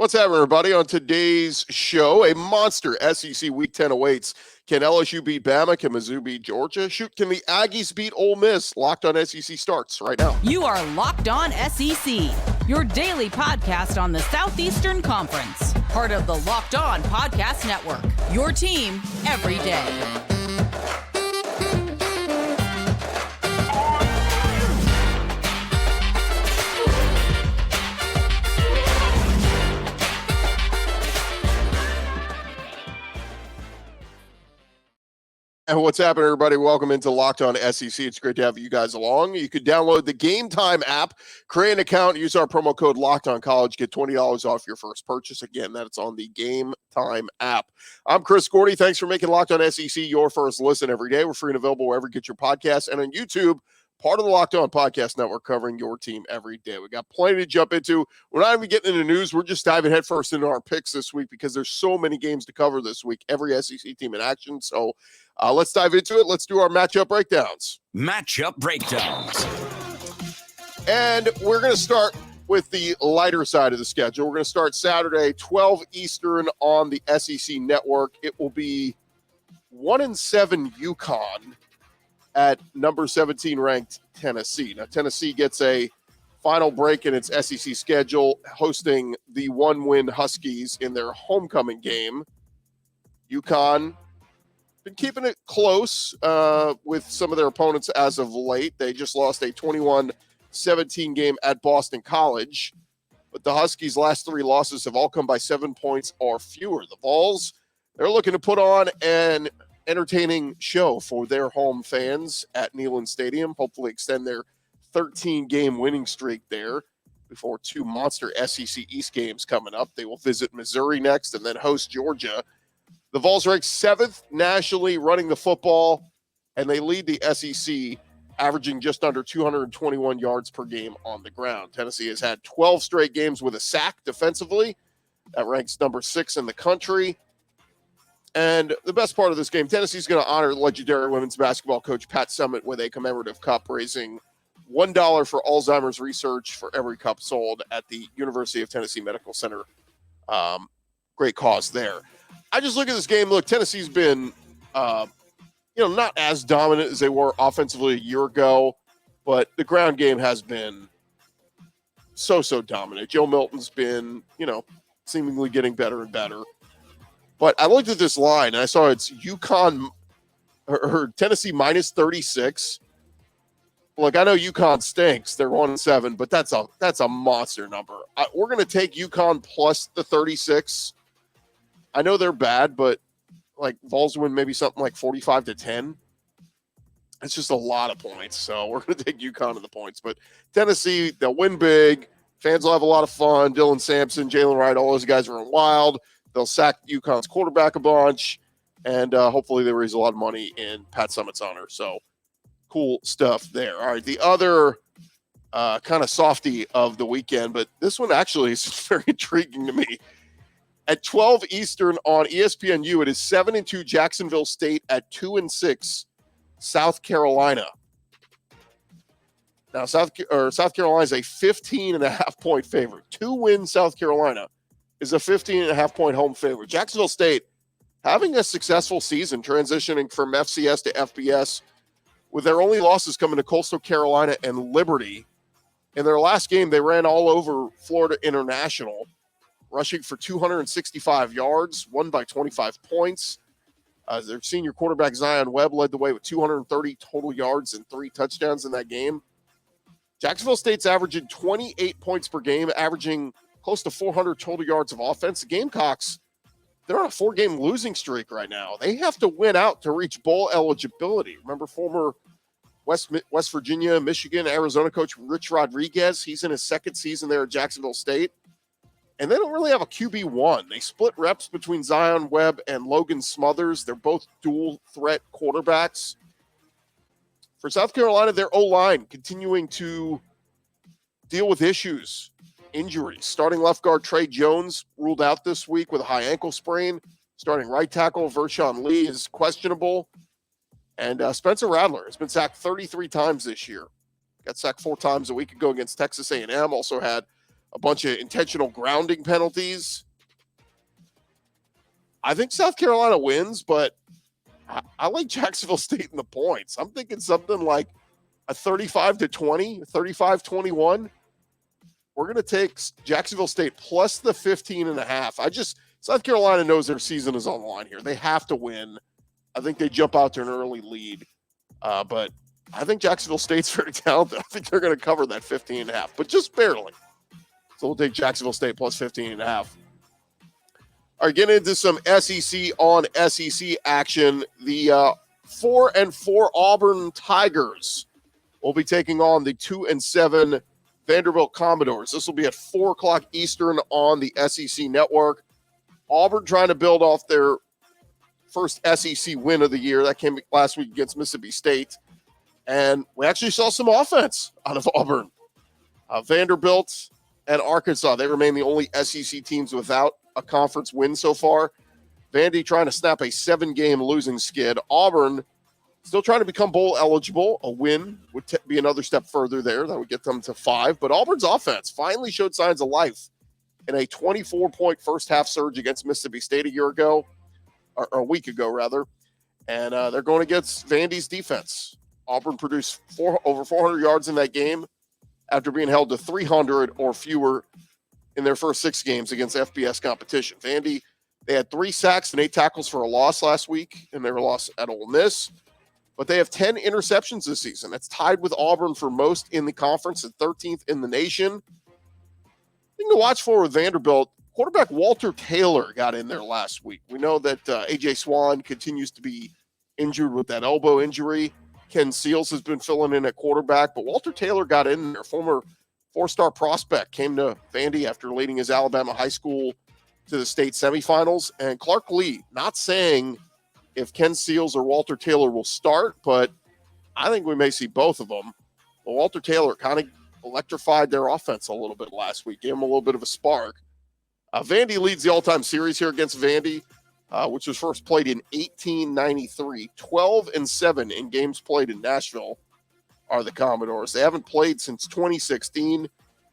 What's happening, everybody? On today's show, a monster SEC Week 10 awaits. Can LSU beat Bama? Can Mizzou beat Georgia? Shoot, can the Aggies beat Ole Miss? Locked on SEC starts right now. You are Locked On SEC, your daily podcast on the Southeastern Conference. Part of the Locked On Podcast Network, your team every day. And what's happening, everybody? Welcome into Locked On SEC. It's great to have you guys along. You could download the Game Time app, create an account, use our promo code Locked On College, get $20 off your first purchase. Again, that's on the Game Time app. I'm Chris Gordy. Thanks for making Locked On SEC your first listen every day. We're free and available wherever you get your podcasts, and on YouTube, part of the Locked On Podcast Network, covering your team every day. We got plenty to jump into. We're not even getting into news. We're just diving headfirst into our picks this week because there's so many games to cover this week. Every SEC team in action. So let's dive into it. Let's do our matchup breakdowns. Matchup breakdowns. And we're going to start with the lighter side of the schedule. We're going to start Saturday, 12 Eastern on the SEC Network. It will be 1-7 UConn at number 17 ranked Tennessee. Now, Tennessee gets a final break in its SEC schedule, hosting the one-win Huskies in their homecoming game. UConn been keeping it close with some of their opponents as of late. They just lost a 21-17 game at Boston College. But the Huskies' last three losses have all come by 7 points or fewer. The Vols, they're looking to put on an entertaining show for their home fans at Neyland Stadium. Hopefully extend their 13-game winning streak there before two monster SEC East games coming up. They will visit Missouri next and then host Georgia. The Vols rank 7th nationally running the football, and they lead the SEC, averaging just under 221 yards per game on the ground. Tennessee has had 12 straight games with a sack defensively. That ranks number 6 in the country. And the best part of this game, Tennessee's going to honor legendary women's basketball coach Pat Summitt with a commemorative cup, raising $1 for Alzheimer's research for every cup sold at the University of Tennessee Medical Center. Great cause there. I just look at this game. Look, Tennessee's been, not as dominant as they were offensively a year ago, but the ground game has been so dominant. Joe Milton's been, seemingly getting better and better. But I looked at this line, and I saw it's UConn or Tennessee minus 36. Look, I know UConn stinks. They're 1-7, but that's a monster number. We're going to take UConn plus the 36. I know they're bad, but like Vols win maybe something like 45-10. It's just a lot of points. So we're going to take UConn to the points. But Tennessee, they'll win big. Fans will have a lot of fun. Dylan Sampson, Jalen Wright, all those guys are wild. They'll sack UConn's quarterback a bunch. And hopefully they raise a lot of money in Pat Summitt's honor. So cool stuff there. All right, the other kind of softy of the weekend, but this one actually is very intriguing to me. At 12 Eastern on ESPNU, it is 7-2 Jacksonville State at 2-6 South Carolina. Now, South Carolina is a 15.5-point favorite. 2-win South Carolina is a 15.5-point home favorite. Jacksonville State having a successful season, transitioning from FCS to FBS, with their only losses coming to Coastal Carolina and Liberty. In their last game, they ran all over Florida International, rushing for 265 yards, won by 25 points. Their senior quarterback, Zion Webb, led the way with 230 total yards and 3 touchdowns in that game. Jacksonville State's averaging 28 points per game, averaging close to 400 total yards of offense. The Gamecocks, they're on a 4-game losing streak right now. They have to win out to reach bowl eligibility. Remember former West Virginia, Michigan, Arizona coach Rich Rodriguez? He's in his second season there at Jacksonville State. And they don't really have a QB1. They split reps between Zion Webb and Logan Smothers. They're both dual threat quarterbacks. For South Carolina, their O-line continuing to deal with issues, injuries. Starting left guard Trey Jones ruled out this week with a high ankle sprain. Starting right tackle Vershawn Lee is questionable. And Spencer Rattler has been sacked 33 times this year. Got sacked 4 times a week ago against Texas A&M. Also had a bunch of intentional grounding penalties. I think South Carolina wins, but I like Jacksonville State in the points. I'm thinking something like a 35-20, 35-21. We're going to take Jacksonville State plus the 15.5. South Carolina knows their season is on the line here. They have to win. I think they jump out to an early lead. But I think Jacksonville State's very talented. I think they're going to cover that 15.5, but just barely. So we'll take Jacksonville State plus 15.5. All right, getting into some SEC on SEC action. The 4-4 Auburn Tigers will be taking on the 2-7 Vanderbilt Commodores. This will be at 4 o'clock Eastern on the SEC network. Auburn trying to build off their first SEC win of the year. That came last week against Mississippi State. And we actually saw some offense out of Auburn. Vanderbilt and Arkansas, they remain the only SEC teams without a conference win so far. Vandy trying to snap a 7-game losing skid. Auburn still trying to become bowl eligible. A win would be another step further there. That would get them to 5. But Auburn's offense finally showed signs of life in a 24-point first-half surge against Mississippi State a year ago, or a week ago, rather. And they're going against Vandy's defense. Auburn produced over 400 yards in that game after being held to 300 or fewer in their first 6 games against FBS competition. Vandy, they had 3 sacks and 8 tackles for a loss last week in their loss at Ole Miss. But they have 10 interceptions this season. That's tied with Auburn for most in the conference and 13th in the nation. Thing to watch for with Vanderbilt, quarterback Walter Taylor got in there last week. We know that A.J. Swan continues to be injured with that elbow injury. Ken Seals has been filling in at quarterback, but Walter Taylor got in there. Former 4-star prospect came to Vandy after leading his Alabama high school to the state semifinals. And Clark Lee, not saying if Ken Seals or Walter Taylor will start, but I think we may see both of them. But Walter Taylor kind of electrified their offense a little bit last week, gave them a little bit of a spark. Vandy leads the all-time series here against Vandy, which was first played in 1893. 12-7 in games played in Nashville are the Commodores. They haven't played since 2016,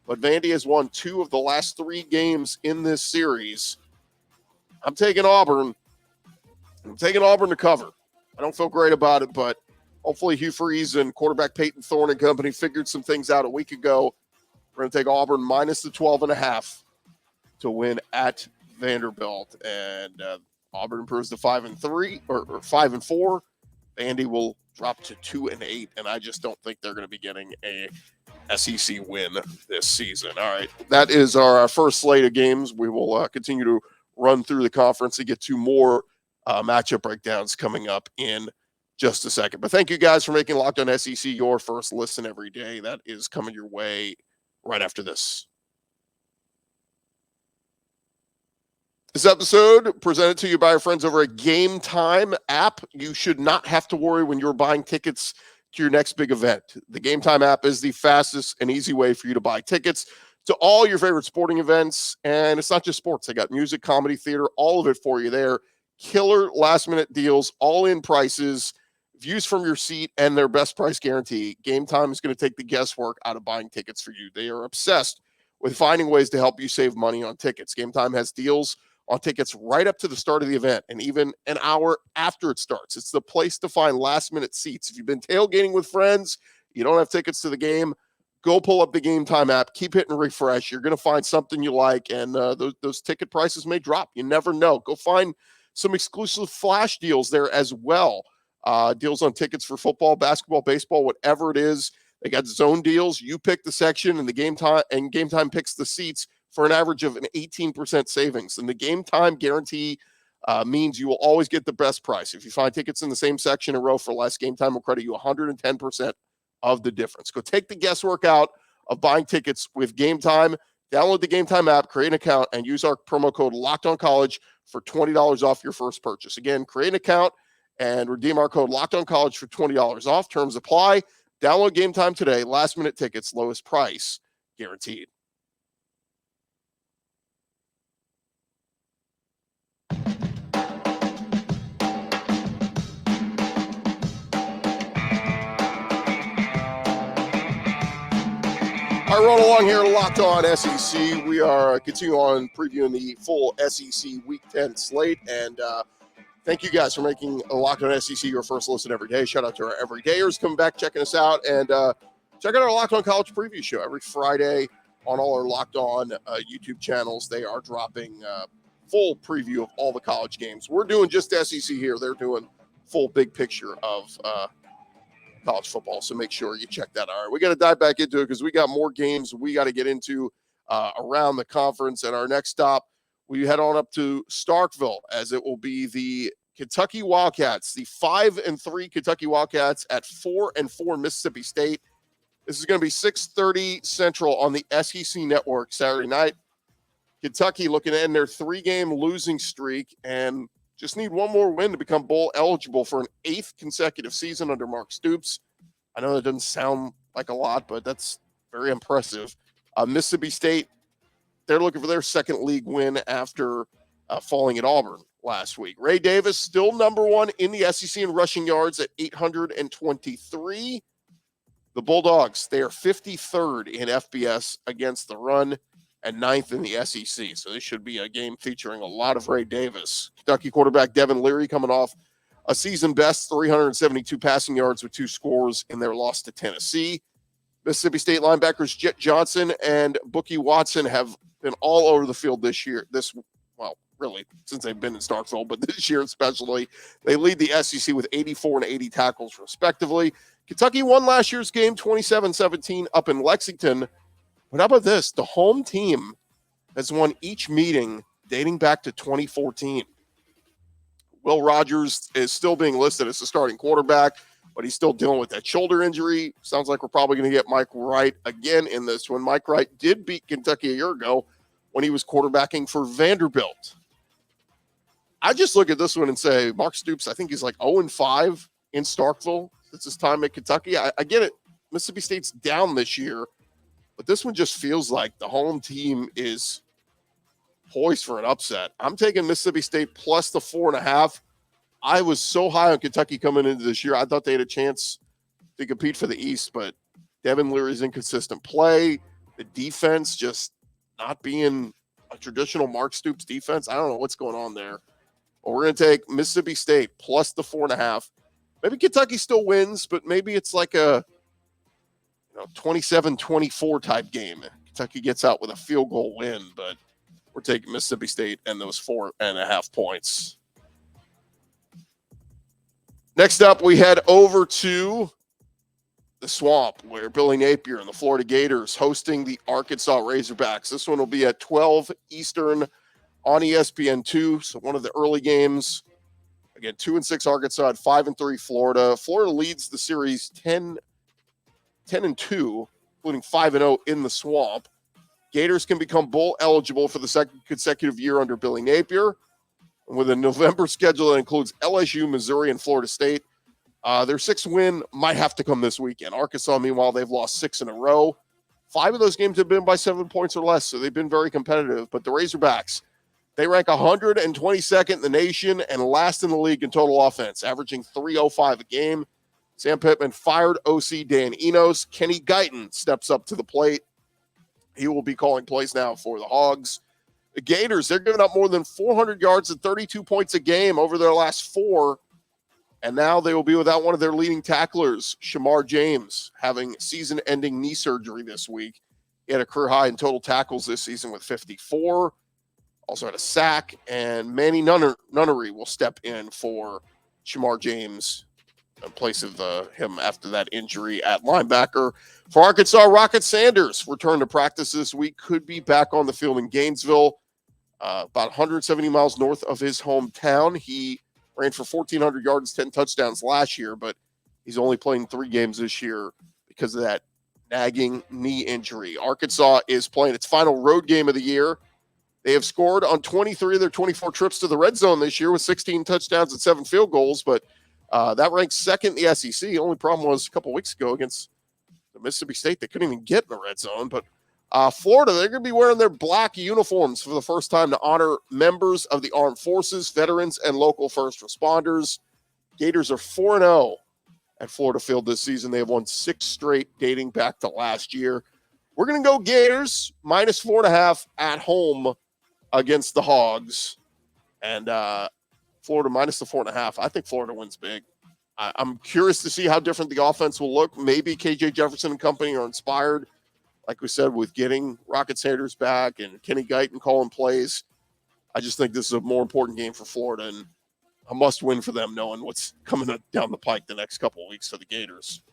but Vandy has won 2 of the last 3 games in this series. I'm taking Auburn. I'm taking Auburn to cover. I don't feel great about it, but hopefully Hugh Freeze and quarterback Peyton Thorne and company figured some things out a week ago. We're going to take Auburn minus the 12.5 to win at Vanderbilt. And Auburn improves to 5-3 or 5-4. Vandy will drop to 2-8, and I just don't think they're going to be getting a SEC win this season. All right, that is our first slate of games. We will continue to run through the conference and get to more matchup breakdowns coming up in just a second. But thank you guys for making Locked On SEC your first listen every day. That is coming your way right after this. This episode presented to you by our friends over at Game Time app. You should not have to worry when you're buying tickets to your next big event. The Game Time app is the fastest and easy way for you to buy tickets to all your favorite sporting events. And it's not just sports. They got music, comedy, theater, all of it for you there. Killer last-minute deals, all-in prices, views from your seat, and their best price guarantee. Game Time is going to take the guesswork out of buying tickets for you. They are obsessed with finding ways to help you save money on tickets. Game Time has deals on tickets right up to the start of the event and even an hour after it starts. It's the place to find last-minute seats. If you've been tailgating with friends, you don't have tickets to the game, go pull up the Game Time app, keep hitting refresh. You're going to find something you like, and those ticket prices may drop. You never know. Go find some exclusive flash deals there as well. Deals on tickets for football, basketball, baseball, whatever it is. They got zone deals. You pick the section, and Game Time picks the seats for an average of an 18% savings. And the Game Time guarantee means you will always get the best price. If you find tickets in the same section or row for less, Game Time will credit you 110% of the difference. Go take the guesswork out of buying tickets with Game Time. Download the Game Time app, create an account, and use our promo code LOCKEDONCollege for $20 off your first purchase. Again, create an account and redeem our code LOCKEDONCollege for $20 off. Terms apply. Download Game Time today. Last-minute tickets, lowest price guaranteed. All right, roll along here, Locked On SEC. We are continuing on previewing the full SEC Week 10 slate, and thank you guys for making Locked On SEC your first listen every day. Shout out to our everydayers coming back, checking us out, and check out our Locked On College preview show every Friday on all our Locked On YouTube channels. They are dropping full preview of all the college games. We're doing just SEC here. They're doing full big picture of college football, so make sure you check that out. All right, we got to dive back into it because we got more games we got to get into around the conference. And our next stop, we head on up to Starkville, as it will be the Kentucky Wildcats, the 5-3 Kentucky Wildcats at 4-4 Mississippi State. This is going to be 6:30 Central on the SEC Network Saturday night. Kentucky looking to end their 3-game losing streak and just need one more win to become bowl eligible for an 8th consecutive season under Mark Stoops. I know that doesn't sound like a lot, but that's very impressive. Mississippi State, they're looking for their second league win after falling at Auburn last week. Ray Davis still number one in the SEC in rushing yards at 823. The Bulldogs, they are 53rd in FBS against the run and 9th in the SEC. So this should be a game featuring a lot of Ray Davis. Kentucky quarterback Devin Leary coming off a season best 372 passing yards with 2 scores in their loss to Tennessee. Mississippi State linebackers Jet Johnson and Bookie Watson have been all over the field this year. Really, since they've been in Starkville, but this year especially. They lead the SEC with 84 and 80 tackles, respectively. Kentucky won last year's game 27-17 up in Lexington. But how about this? The home team has won each meeting dating back to 2014. Will Rogers is still being listed as the starting quarterback, but he's still dealing with that shoulder injury. Sounds like we're probably going to get Mike Wright again in this one. Mike Wright did beat Kentucky a year ago when he was quarterbacking for Vanderbilt. I just look at this one and say, Mark Stoops, I think he's like 0-5 in Starkville. It's his time at Kentucky. I get it. Mississippi State's down this year. But this one just feels like the home team is poised for an upset. I'm taking Mississippi State plus the 4.5. I was so high on Kentucky coming into this year. I thought they had a chance to compete for the East, but Devin Leary's inconsistent play, the defense just not being a traditional Mark Stoops defense. I don't know what's going on there. But we're going to take Mississippi State plus the 4.5. Maybe Kentucky still wins, but maybe it's like a 27-24 type game. Kentucky gets out with a field goal win, but we're taking Mississippi State and those 4.5 points. Next up, we head over to the Swamp, where Billy Napier and the Florida Gators hosting the Arkansas Razorbacks. This one will be at 12 Eastern on ESPN2. So one of the early games. Again, 2-6 Arkansas, 5-3 Florida. Florida leads the series 10-2, including 5-0 in the Swamp. Gators can become bowl eligible for the second consecutive year under Billy Napier. And with a November schedule that includes LSU, Missouri, and Florida State, their 6th win might have to come this weekend. Arkansas, meanwhile, they've lost 6 in a row. 5 of those games have been by 7 points or less, so they've been very competitive. But the Razorbacks, they rank 122nd in the nation and last in the league in total offense, averaging 305 a game. Sam Pittman fired OC Dan Enos. Kenny Guyton steps up to the plate. He will be calling plays now for the Hogs. The Gators, they're giving up more than 400 yards and 32 points a game over their last 4. And now they will be without one of their leading tacklers, Shamar James, having season-ending knee surgery this week. He had a career high in total tackles this season with 54. Also had a sack, and Manny Nunnery will step in for Shamar James in place of him after that injury at linebacker. For Arkansas, Rocket Sanders returned to practice this week, could be back on the field in Gainesville, about 170 miles north of his hometown. He ran for 1,400 yards, 10 touchdowns last year, but he's only playing 3 games this year because of that nagging knee injury. Arkansas is playing its final road game of the year. They have scored on 23 of their 24 trips to the red zone this year with 16 touchdowns and 7 field goals, but that ranks 2nd in the SEC. The only problem was a couple weeks ago against the Mississippi State, they couldn't even get in the red zone. But Florida, they're going to be wearing their black uniforms for the first time to honor members of the armed forces, veterans, and local first responders. Gators are 4-0 at Florida Field this season. They have won 6 straight dating back to last year. We're going to go Gators minus 4.5 at home against the Hogs. And Florida minus the 4.5. I think Florida wins big. I'm curious to see how different the offense will look. Maybe KJ Jefferson and company are inspired, like we said, with getting Rocket Sanders back and Kenny Guyton calling plays. I just think this is a more important game for Florida and a must win for them, knowing what's coming down the pike the next couple of weeks for the Gators.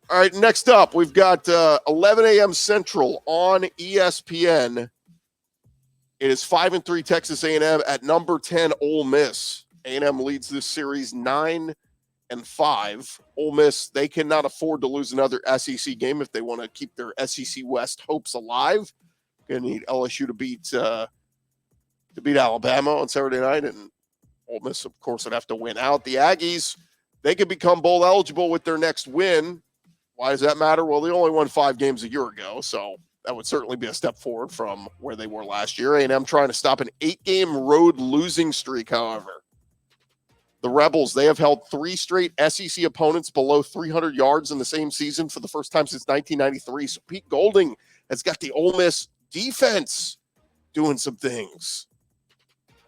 All right, next up, we've got 11 a.m. Central on ESPN. It is 5-3 Texas A&M at number 10 Ole Miss. A&M leads this series 9-5. Ole Miss, they cannot afford to lose another SEC game if they want to keep their SEC West hopes alive. Going to need LSU to beat Alabama on Saturday night, and Ole Miss, of course, would have to win out. The Aggies, they could become bowl eligible with their next win. Why does that matter? Well, they only won 5 games a year ago, so that would certainly be a step forward from where they were last year. A&M trying to stop an 8-game road losing streak, however. The Rebels, they have held 3 straight SEC opponents below 300 yards in the same season for the first time since 1993. So Pete Golding has got the Ole Miss defense doing some things.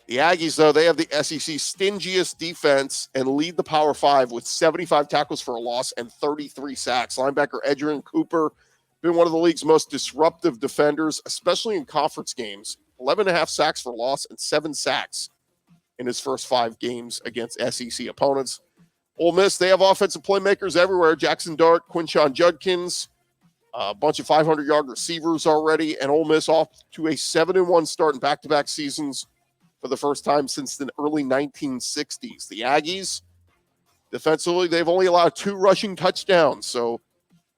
The Aggies, though, they have the SEC's stingiest defense and lead the Power 5 with 75 tackles for a loss and 33 sacks. Linebacker Adrian Cooper, been one of the league's most disruptive defenders, especially in conference games. 11.5 sacks for loss and 7 sacks in his first 5 games against SEC opponents. Ole Miss, they have offensive playmakers everywhere. Jackson Dart, Quinshon Judkins, a bunch of 500-yard receivers already, and Ole Miss off to a 7-1 start in back-to-back seasons for the first time since the early 1960s. The Aggies, defensively, they've only allowed 2 rushing touchdowns. So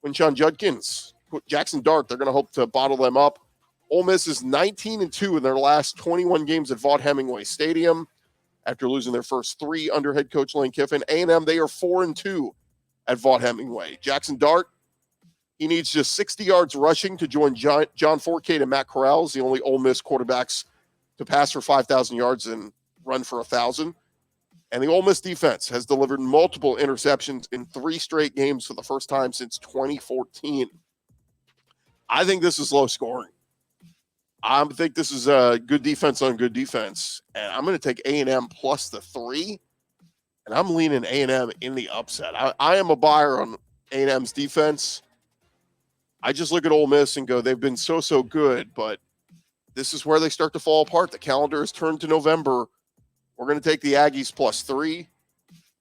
Quinshon Judkins, Jackson Dart, they're going to hope to bottle them up. Ole Miss is 19-2 in their last 21 games at Vaught-Hemingway Stadium after losing their first 3 under head coach Lane Kiffin. A&M, they are 4-2 at Vaught-Hemingway. Jackson Dart, he needs just 60 yards rushing to join John Forcade and Matt Corrals, the only Ole Miss quarterbacks to pass for 5,000 yards and run for 1,000. And the Ole Miss defense has delivered multiple interceptions in 3 straight games for the first time since 2014. I think this is low scoring. I think this is a good defense on good defense. And I'm going to take A&M plus the 3. And I'm leaning A&M in the upset. I am a buyer on A&M's defense. I just look at Ole Miss and go, they've been so good, but this is where they start to fall apart. The calendar has turned to November. We're going to take the Aggies plus 3, and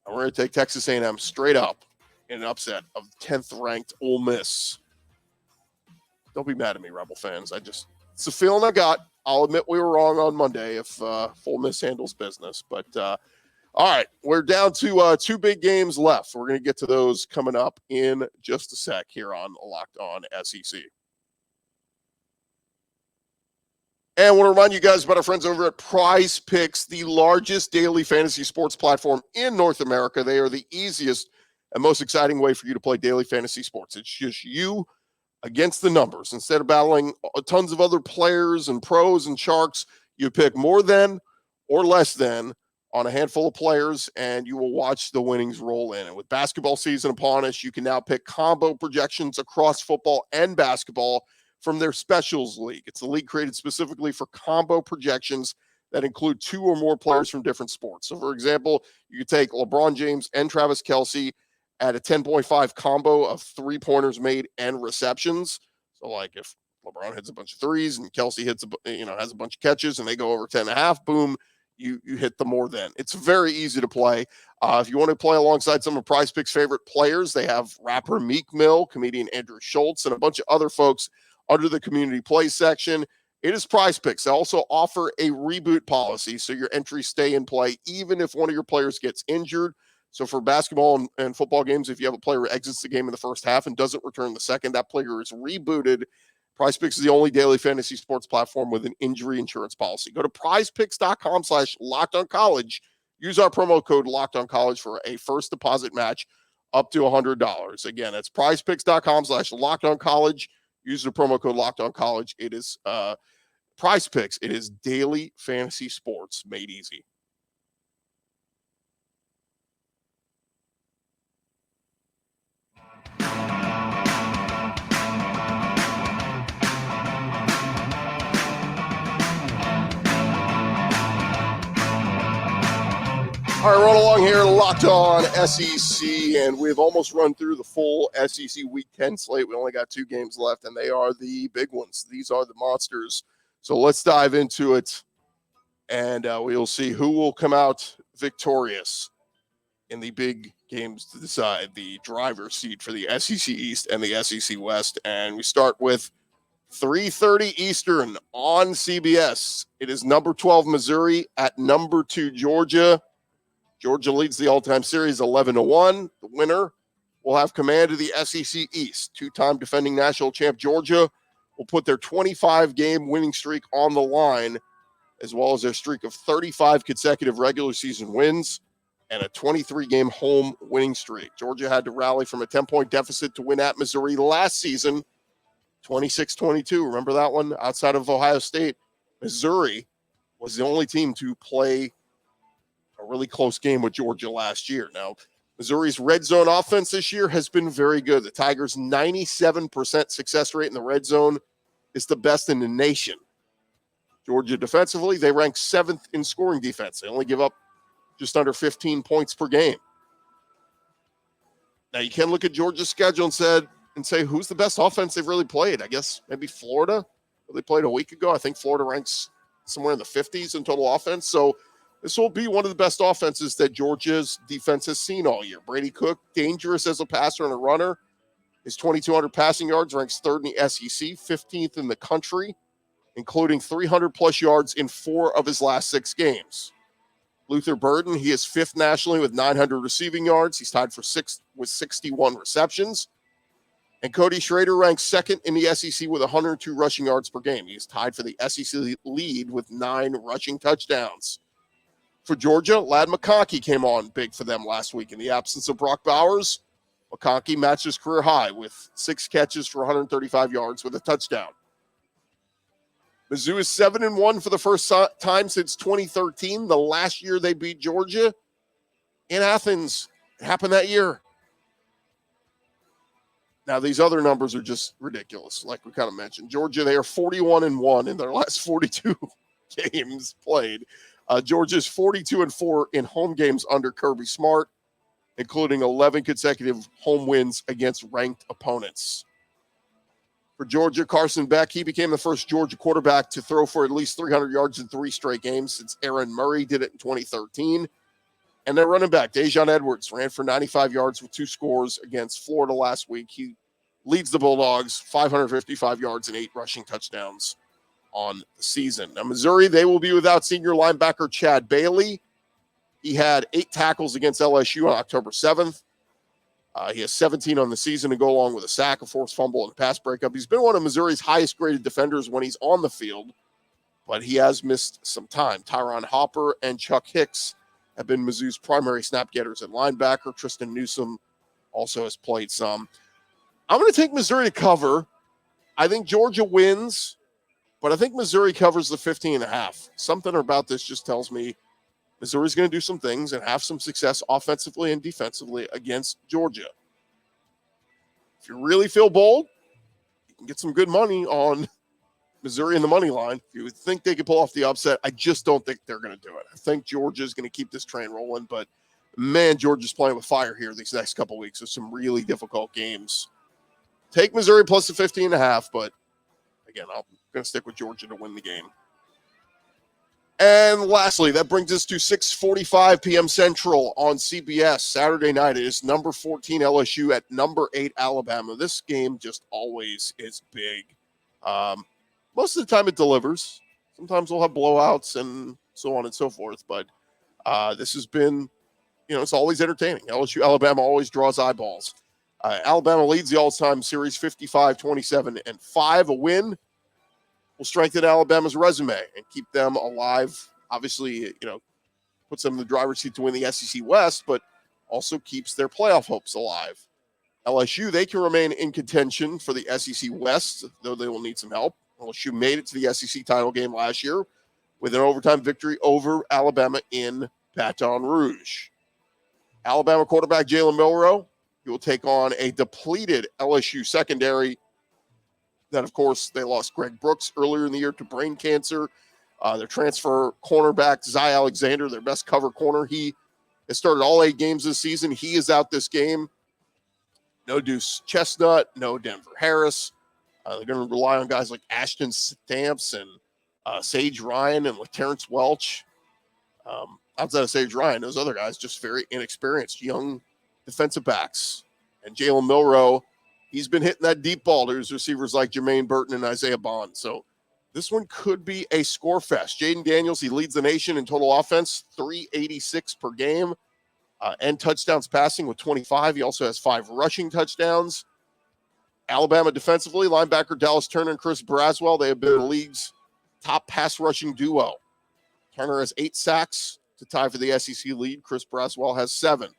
we're going to take Texas A&M straight up in an upset of 10th-ranked Ole Miss. Don't be mad at me, Rebel fans. It's a feeling I got. I'll admit we were wrong on Monday if Ole Miss handles business. But, all right, we're down to 2 big games left. We're going to get to those coming up in just a sec here on Locked On SEC. And I want to remind you guys about our friends over at Prize Picks, the largest daily fantasy sports platform in North America. They are the easiest and most exciting way for you to play daily fantasy sports. It's just you against the numbers. Instead of battling tons of other players and pros and sharks, you pick more than or less than on a handful of players, and you will watch the winnings roll in. And with basketball season upon us, you can now pick combo projections across football and basketball from their Specials League. It's a league created specifically for combo projections that include 2 or more players from different sports. So, for example, you could take LeBron James and Travis Kelce at a 10.5 combo of 3-pointers made and receptions. So, like if LeBron hits a bunch of threes and Kelce hits has a bunch of catches and they go over 10.5, boom, you hit the more than. It's very easy to play. If you want to play alongside some of Prize Picks' favorite players, they have rapper Meek Mill, comedian Andrew Schultz, and a bunch of other folks under the community play section. It is Prize Picks. They also offer a reboot policy, so your entries stay in play even if one of your players gets injured. So for basketball and football games, if you have a player who exits the game in the first half and doesn't return the second, that player is rebooted. Prize Picks is the only daily fantasy sports platform with an injury insurance policy. Go to prizepicks.com/lockedoncollege. Use our promo code LockedOnCollege for a first deposit match up to $100. Again, that's prizepicks.com/lockedoncollege. Use the promo code LockedOnCollege. It is Prize Picks. It is daily fantasy sports made easy. All right, run along here, locked on SEC, and we've almost run through the full SEC Week 10 slate. We only got 2 games left, and they are the big ones. These are the monsters. So let's dive into it, and we'll see who will come out victorious in the big games to decide the driver's seat for the SEC East and the SEC West. And we start with 3:30 Eastern on CBS. It is number 12 Missouri at number 2 Georgia. Georgia leads the all-time series 11-1. The winner will have command of the SEC East. 2-time defending national champ Georgia will put their 25-game winning streak on the line, as well as their streak of 35 consecutive regular season wins and a 23-game home winning streak. Georgia had to rally from a 10-point deficit to win at Missouri last season, 26-22. Remember that one? Outside of Ohio State, Missouri was the only team to play a really close game with Georgia last year. Now, Missouri's red zone offense this year has been very good. The Tigers' 97% success rate in the red zone is the best in the nation. Georgia defensively, they rank 7th in scoring defense. They only give up just under 15 points per game. Now, you can look at Georgia's schedule and say, who's the best offense they've really played? I guess maybe Florida. They played a week ago. I think Florida ranks somewhere in the 50s in total offense. So this will be one of the best offenses that Georgia's defense has seen all year. Brady Cook, dangerous as a passer and a runner. His 2,200 passing yards ranks 3rd in the SEC, 15th in the country, including 300-plus yards in 4 of his last 6 games. Luther Burden, he is 5th nationally with 900 receiving yards. He's tied for 6th with 61 receptions. And Cody Schrader ranks 2nd in the SEC with 102 rushing yards per game. He is tied for the SEC lead with 9 rushing touchdowns. For Georgia, Ladd McConkey came on big for them last week. In the absence of Brock Bowers, McConkey matched his career high with 6 catches for 135 yards with a touchdown. Mizzou is 7-1 for the first time since 2013, the last year they beat Georgia in Athens. It happened that year. Now, these other numbers are just ridiculous, like we kind of mentioned. Georgia, they are 41-1 in their last 42 games played. Georgia's 42-4 in home games under Kirby Smart, including 11 consecutive home wins against ranked opponents. For Georgia, Carson Beck, he became the first Georgia quarterback to throw for at least 300 yards in 3 straight games since Aaron Murray did it in 2013. And their running back, Dejon Edwards, ran for 95 yards with 2 scores against Florida last week. He leads the Bulldogs, 555 yards and 8 rushing touchdowns on the season. Now, Missouri, they will be without senior linebacker Chad Bailey. He had 8 tackles against LSU on October 7th. He has 17 on the season to go along with a sack, a forced fumble, and a pass breakup. He's been one of Missouri's highest-graded defenders when he's on the field, but he has missed some time. Tyron Hopper and Chuck Hicks have been Mizzou's primary snap getters at linebacker. Tristan Newsome also has played some. I'm going to take Missouri to cover. I think Georgia wins, but I think Missouri covers the 15.5. Something about this just tells me Missouri's going to do some things and have some success offensively and defensively against Georgia. If you really feel bold, you can get some good money on Missouri in the money line. If you would think they could pull off the upset, I just don't think they're going to do it. I think Georgia's going to keep this train rolling, but man, Georgia's playing with fire here these next couple weeks. There's some really difficult games. Take Missouri plus the 15.5, but again, I'm going to stick with Georgia to win the game. And lastly, that brings us to 6:45 p.m. Central on CBS. Saturday night, it is number 14 LSU at number 8 Alabama. This game just always is big. Most of the time it delivers. Sometimes we'll have blowouts and so on and so forth. But this has been, it's always entertaining. LSU, Alabama always draws eyeballs. Alabama leads the all-time series 55-27-5. A win will strengthen Alabama's resume and keep them alive. Obviously, puts them in the driver's seat to win the SEC West, but also keeps their playoff hopes alive. LSU, they can remain in contention for the SEC West, though they will need some help. LSU made it to the SEC title game last year with an overtime victory over Alabama in Baton Rouge. Alabama quarterback Jalen Milroe, he will take on a depleted LSU secondary. Then, of course, they lost Greg Brooks earlier in the year to brain cancer. Their transfer cornerback, Zy Alexander, their best cover corner, he has started all 8 games this season. He is out this game. No Deuce Chestnut, no Denver Harris. They're going to rely on guys like Ashton Stamps and Sage Ryan and Terrence Welch. Outside of Sage Ryan, those other guys just very inexperienced, young defensive backs. And Jalen Milroe, he's been hitting that deep ball to his receivers like Jermaine Burton and Isaiah Bond. So this one could be a score fest. Jayden Daniels, he leads the nation in total offense, 386 per game, and touchdowns passing with 25. He also has 5 rushing touchdowns. Alabama defensively, linebacker Dallas Turner and Chris Braswell, they have been the league's top pass rushing duo. Turner has 8 sacks to tie for the SEC lead. Chris Braswell has 7.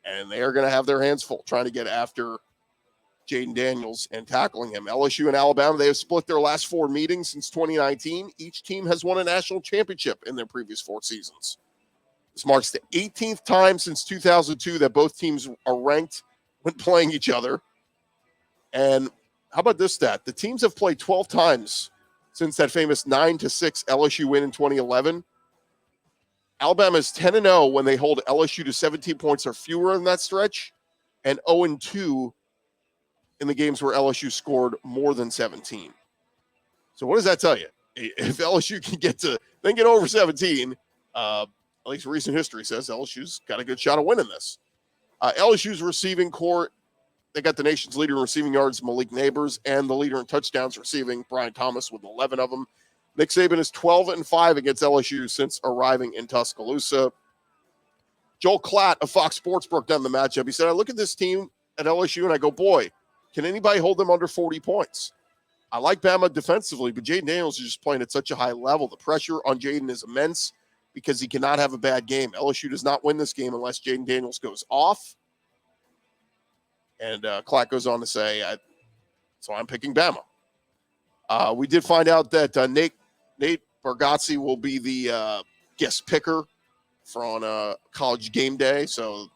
And they are going to have their hands full trying to get after Jayden Daniels and tackling him. LSU and Alabama, they have split their last 4 meetings since 2019. Each team has won a national championship in their previous 4 seasons. This marks the 18th time since 2002 that both teams are ranked when playing each other. And how about this stat? The teams have played 12 times since that famous 9-6 LSU win in 2011. Alabama is 10-0 when they hold LSU to 17 points or fewer in that stretch, and 0-2 in the games where LSU scored more than 17. So what does that tell you? If LSU can get over 17, at least recent history says LSU's got a good shot of winning this. LSU's receiving core, they got the nation's leader in receiving yards, Malik Neighbors, and the leader in touchdowns receiving, Brian Thomas, with 11 of them. Nick Saban is 12-5 against LSU since arriving in Tuscaloosa. Joel Klatt of Fox Sports broke down the matchup. He said, I look at this team at LSU and I go, boy, can anybody hold them under 40 points? I like Bama defensively, but Jayden Daniels is just playing at such a high level. The pressure on Jayden is immense because he cannot have a bad game. LSU does not win this game unless Jayden Daniels goes off. And Klatt goes on to say, so I'm picking Bama. We did find out that Nate Bargatze will be the guest picker for College Game Day. So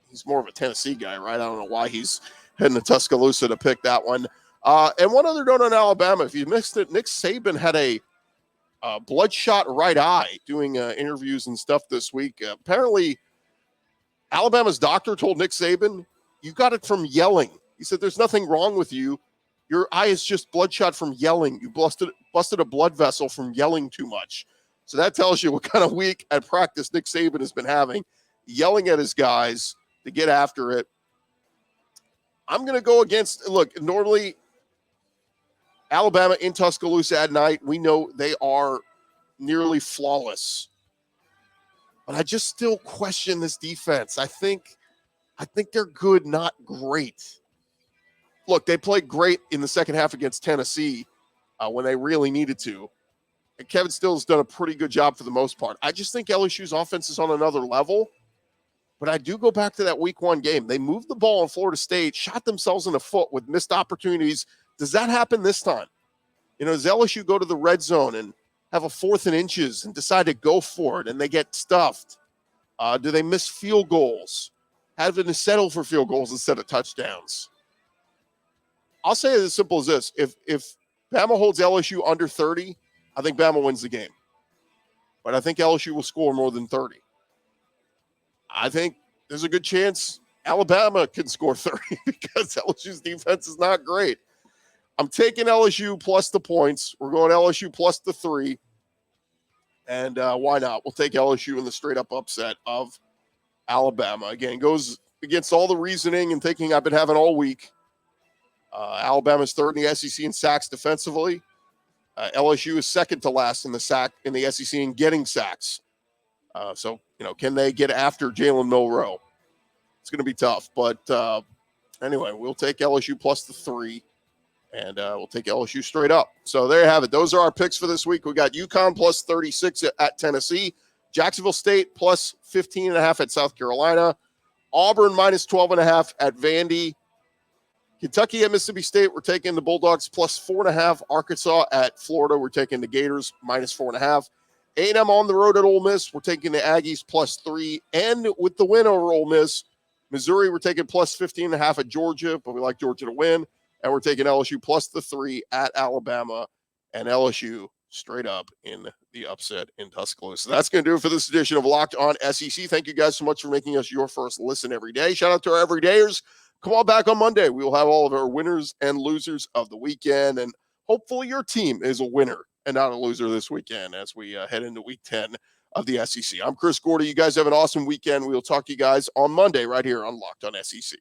he's more of a Tennessee guy, right? I don't know why he's heading to Tuscaloosa to pick that one. And one other note on Alabama, if you missed it, Nick Saban had a bloodshot right eye doing interviews and stuff this week. Apparently, Alabama's doctor told Nick Saban, you got it from yelling. He said, there's nothing wrong with you. Your eye is just bloodshot from yelling. You busted a blood vessel from yelling too much. So that tells you what kind of week at practice Nick Saban has been having, yelling at his guys to get after it. I'm going to go against, look, normally Alabama in Tuscaloosa at night, we know they are nearly flawless. But I just still question this defense. I think they're good, not great. Look, they played great in the second half against Tennessee when they really needed to. And Kevin Still's done a pretty good job for the most part. I just think LSU's offense is on another level. But I do go back to that week 1 game. They moved the ball in Florida State, shot themselves in the foot with missed opportunities. Does that happen this time? Does LSU go to the red zone and have a 4th and inches and decide to go for it and they get stuffed? Do they miss field goals? Having to settle for field goals instead of touchdowns? I'll say it as simple as this. If Bama holds LSU under 30, I think Bama wins the game. But I think LSU will score more than 30. I think there's a good chance Alabama can score 30 because LSU's defense is not great. I'm taking LSU plus the points. We're going LSU plus the 3. And why not? We'll take LSU in the straight-up upset of Alabama. Again, goes against all the reasoning and thinking I've been having all week. Alabama's 3rd in the SEC in sacks defensively. LSU is 2nd to last in the SEC in getting sacks. So, can they get after Jalen Milroe? It's going to be tough. But anyway, we'll take LSU plus the 3, and we'll take LSU straight up. So there you have it. Those are our picks for this week. We got UConn plus 36 at Tennessee, Jacksonville State plus 15.5 at South Carolina, Auburn minus 12.5 at Vandy, Kentucky at Mississippi State, we're taking the Bulldogs plus 4.5. Arkansas at Florida, we're taking the Gators minus 4.5. A&M on the road at Ole Miss, we're taking the Aggies plus 3. And with the win over Ole Miss, Missouri, we're taking plus 15.5 at Georgia, but we like Georgia to win. And we're taking LSU plus the 3 at Alabama. And LSU straight up in the upset in Tuscaloosa. That's going to do it for this edition of Locked On SEC. Thank you guys so much for making us your first listen every day. Shout out to our everydayers. Come on back on Monday. We will have all of our winners and losers of the weekend, and hopefully your team is a winner and not a loser this weekend as we head into week 10 of the SEC. I'm Chris Gordy. You guys have an awesome weekend. We will talk to you guys on Monday right here on Locked On SEC.